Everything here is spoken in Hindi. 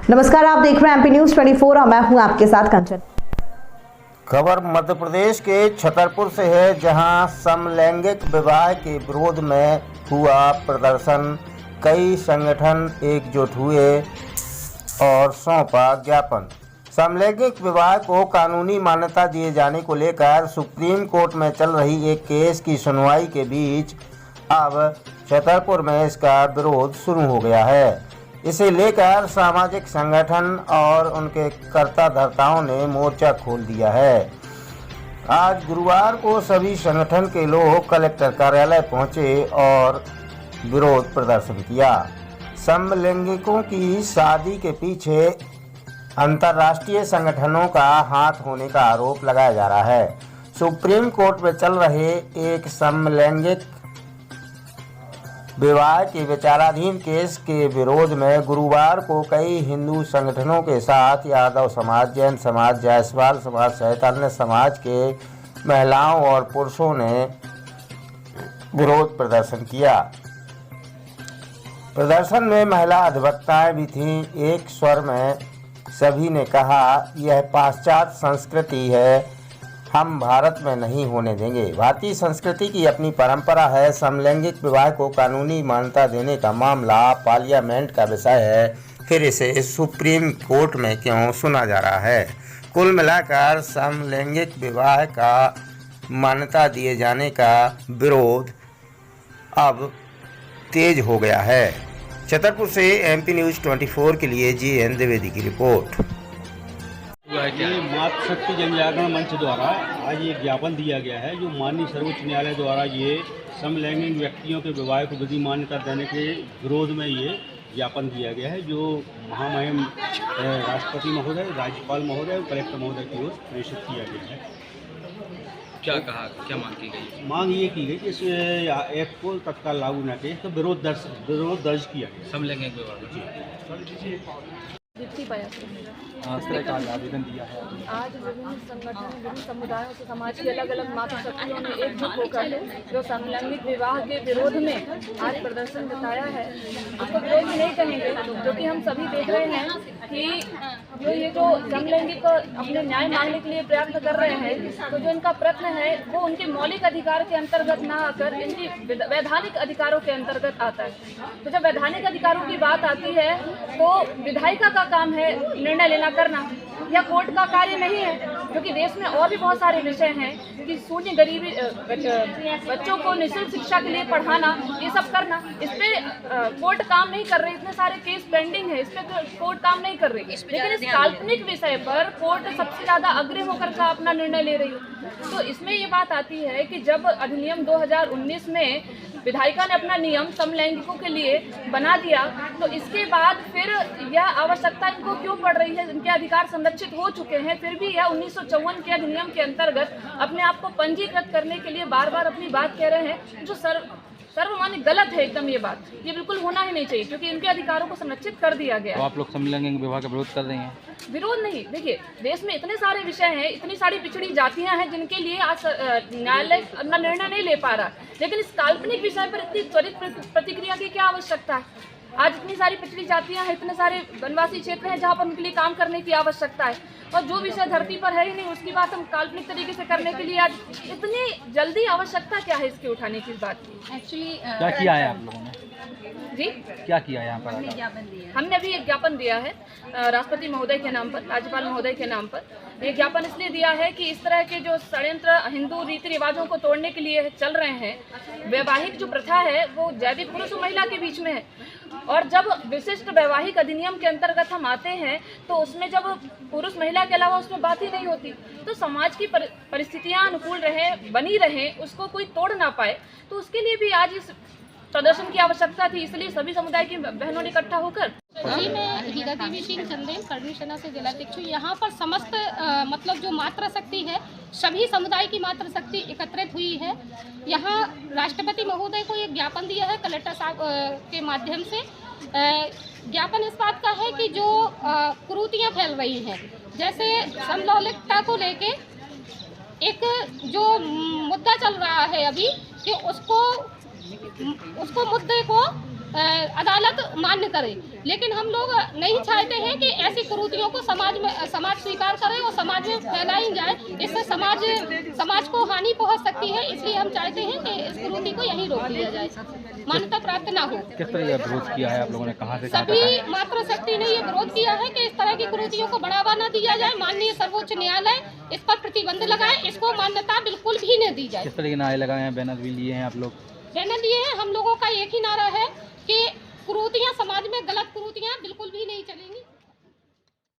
नमस्कार, आप देख रहे हैं एमपी न्यूज 24 और मैं हूं आपके साथ कंचन। खबर मध्य प्रदेश के छतरपुर से है, जहां समलैंगिक विवाह के विरोध में हुआ प्रदर्शन। कई संगठन एकजुट हुए और सौंपा ज्ञापन। समलैंगिक विवाह को कानूनी मान्यता दिए जाने को लेकर सुप्रीम कोर्ट में चल रही एक केस की सुनवाई के बीच अब छतरपुर में इसका विरोध शुरू हो गया है। इसे लेकर सामाजिक संगठन और उनके कर्ता धर्ताओं ने मोर्चा खोल दिया है। आज गुरुवार को सभी संगठन के लोग कलेक्टर कार्यालय पहुंचे और विरोध प्रदर्शन किया। समलैंगिकों की शादी के पीछे अंतर्राष्ट्रीय संगठनों का हाथ होने का आरोप लगाया जा रहा है। सुप्रीम कोर्ट में चल रहे एक समलैंगिक विवाह के विचाराधीन केस के विरोध में गुरुवार को कई हिंदू संगठनों के साथ यादव समाज, जैन समाज, जायसवाल समाज सहित अन्य समाज के महिलाओं और पुरुषों ने विरोध प्रदर्शन किया। प्रदर्शन में महिला अधिवक्ताएं भी थीं। एक स्वर में सभी ने कहा, यह पाश्चात्य संस्कृति है, हम भारत में नहीं होने देंगे। भारतीय संस्कृति की अपनी परंपरा है। समलैंगिक विवाह को कानूनी मान्यता देने का मामला पार्लियामेंट का विषय है, फिर इसे सुप्रीम कोर्ट में क्यों सुना जा रहा है? कुल मिलाकर समलैंगिक विवाह का मान्यता दिए जाने का विरोध अब तेज हो गया है। छतरपुर से एमपी न्यूज 24 के लिए GN द्विवेदी की रिपोर्ट। मातृशक्ति जनजागरण मंच द्वारा आज ये ज्ञापन दिया गया है, जो माननीय सर्वोच्च न्यायालय द्वारा ये समलैंगिक व्यक्तियों के विवाह को विधि मान्यता देने के विरोध में ये ज्ञापन दिया गया है, जो महामहिम राष्ट्रपति महोदय, राज्यपाल महोदय और कलेक्टर महोदय की ओर प्रेषित किया गया है। क्या कहा, क्या मांग की गई? मांग ये की गई कि इस एक्ट को तत्काल लागू न किया, इसका विरोध दर्ज किया गया। समलैंगिक विवाह आज तरह का आवेदन दिया है। आज विभिन्न संगठन, विभिन्न समुदायों से समाज की अलग अलग मातृशक्तियों ने एकजुट होकर जो समलैंगिक विवाह के विरोध में आज प्रदर्शन बताया है, उसको विरोध नहीं कहेंगे, क्योंकि हम सभी देख रहे हैं कि ये जो समलैंगिक अपने न्याय मांगने के लिए प्रयत्न कर रहे हैं, तो जो इनका प्रश्न है वो उनके मौलिक अधिकार के अंतर्गत ना आकर इनकी वैधानिक अधिकारों के अंतर्गत आता है। तो जब वैधानिक अधिकारों की बात आती है तो विधायिका का काम है निर्णय लेना करना, या कोर्ट का कार्य नहीं है, क्योंकि देश में और भी बहुत सारे विषय हैं कि शून्य गरीबी, बच्चों को निःशुल्क शिक्षा के लिए पढ़ाना, ये सब करना, इस पे कोर्ट काम नहीं कर रही। इतने सारे केस पेंडिंग है, इस पे कोर्ट काम नहीं कर रही, लेकिन इस काल्पनिक विषय पर कोर्ट सबसे ज्यादा अग्रिम होकर का अपना निर्णय ले रही है। तो इसमें ये बात आती है कि जब अधिनियम 2019 में विधायिका ने अपना नियम समलैंगिकों के लिए बना दिया, तो इसके बाद फिर यह आवश्यकता इनको क्यों पड़ रही है? इनके अधिकार संरक्षित हो चुके हैं, फिर भी यह 1954 के अधिनियम के अंतर्गत अपने आप को पंजीकृत करने के लिए बार बार अपनी बात कह रहे हैं, जो सर्वमान्य गलत है एकदम। ये बात ये बिल्कुल होना ही नहीं चाहिए, क्योंकि इनके अधिकारों को संरक्षित कर दिया गया। तो आप लोग समलैंगिक विवाह का विरोध कर रहे हैं? विरोध नहीं, देखिए देश में इतने सारे विषय हैं, इतनी सारी पिछड़ी जातियां हैं जिनके लिए आज न्यायालय अपना निर्णय नहीं ले पा रहा, लेकिन इस काल्पनिक विषय पर इतनी त्वरित प्रतिक्रिया की क्या आवश्यकता है? आज इतनी सारी पिछड़ी जातियां हैं, इतने सारे वनवासी क्षेत्र हैं जहां पर उनके लिए काम करने की आवश्यकता है, और जो विषय धरती पर है ही नहीं उसकी बात हम काल्पनिक तरीके से करने के लिए आज इतनी जल्दी आवश्यकता क्या है इसके उठाने की बात की? एक्चुअली क्या किया है आप लोगों ने? जी क्या किया यहाँ पर? हमने अभी एक ज्ञापन दिया है राष्ट्रपति महोदय के नाम पर, राज्यपाल महोदय के नाम पर। ये ज्ञापन इसलिए दिया है कि इस तरह के जो षड्यंत्र हिंदू रीति रिवाजों को तोड़ने के लिए चल रहे हैं, वैवाहिक जो प्रथा है वो जैविक पुरुष और महिला के बीच में है, और जब विशिष्ट वैवाहिक अधिनियम के अंतर्गत हम आते हैं तो उसमें जब पुरुष महिला के अलावा उसमें बात ही नहीं होती, तो समाज की परिस्थितियां अनुकूल रहे, बनी रहे, उसको कोई तोड़ ना पाए, तो उसके लिए भी आज इस प्रदर्शन की आवश्यकता थी। इसलिए सभी समुदाय की बहनों ने इकट्ठा होकर जी, मैं हीरा देवी सिंह चंदेल करनी सेना से जिलाध्यक्ष हूँ। यहाँ पर समस्त मतलब जो मातृशक्ति है, सभी समुदाय की मातृशक्ति एकत्रित हुई है। यहाँ राष्ट्रपति महोदय को एक ज्ञापन दिया है कलेक्टर साहब के माध्यम से। ज्ञापन इस बात का है कि जो कुरीतियाँ फैल रही हैं, जैसे समलैंगिकता को लेके एक जो मुद्दा चल रहा है अभी, कि उसको मुद्दे को अदालत मान्य करे। लेकिन हम लोग नहीं चाहते हैं कि ऐसी कुरीतियों को समाज स्वीकार करे और समाज में फैलाई जाए। इससे समाज को हानि पहुंच सकती है। इसलिए हम चाहते हैं कि इस कुरीति को यहीं रोक दिया जाए, मान्यता प्राप्त ना हो। किस तरह का विरोध किया है आप लोगों ने, कहाँ से सभी मातृशक्ति ने ये विरोध किया है कि इस तरह की कुरीतियों को बढ़ावा न दिया जाए। माननीय सर्वोच्च न्यायालय इस पर प्रतिबंध लगाए, इसको मान्यता बिल्कुल भी न दी जाए। किस तरह के नारे लगाए हैं, बैनर भी लिए हैं आप लोग? बैनर लिए हैं। हम लोगों का एक ही नारा है कि कुरीतियां समाज में, गलत कुरीतियां बिल्कुल भी नहीं चलेंगी।